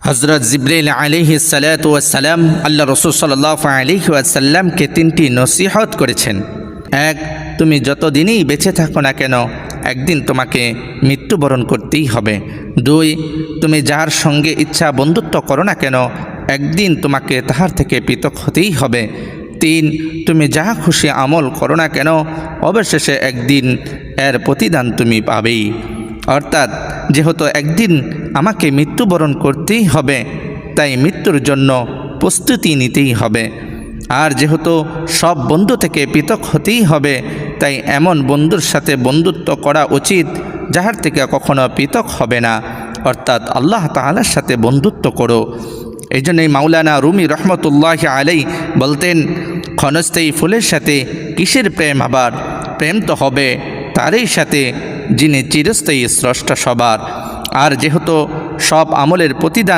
হজরত জিব্রাইল আলাইহিস সালাতু ওয়াস সালাম আল্লাহ রাসূল সাল্লাল্লাহু আলাইহি ওয়াসাল্লামকে তিনটি নসিহত করেছেন। এক, তুমি যতদিনই বেঁচে থাকো না কেন একদিন তোমাকে মৃত্যুবরণ করতেই হবে। দুই, তুমি যার সঙ্গে ইচ্ছা বন্ধুত্ব করো না কেন একদিন তোমাকে তাহার থেকে পৃথক হতেই হবে। তিন, তুমি যা খুশি আমল করো না কেন অবশেষে একদিন এর প্রতিদান তুমি পাবেই। অর্থাৎ যেহেতু একদিন আমাকে মৃত্যুবরণ করতেই হবে, তাই মৃত্যুর জন্য প্রস্তুতি নিতেই হবে। আর যেহেতু সব বন্ধু থেকে পৃথক হতেই হবে, তাই এমন বন্ধুর সাথে বন্ধুত্ব করা উচিত যাহার থেকে কখনো পৃথক হবে না, অর্থাৎ আল্লাহ তাআলার সাথে বন্ধুত্ব করো। এই জন্যই মাওলানা রুমি রহমতুল্লাহ আলাই বলতেন, ক্ষণস্থায়ী ফুলের সাথে কিসের প্রেম, আবার প্রেম তো হবে তারই সাথে যিনি চিরস্থায়ী স্রষ্টা সবার। আর যেহেতু সব আমলের প্রতিদান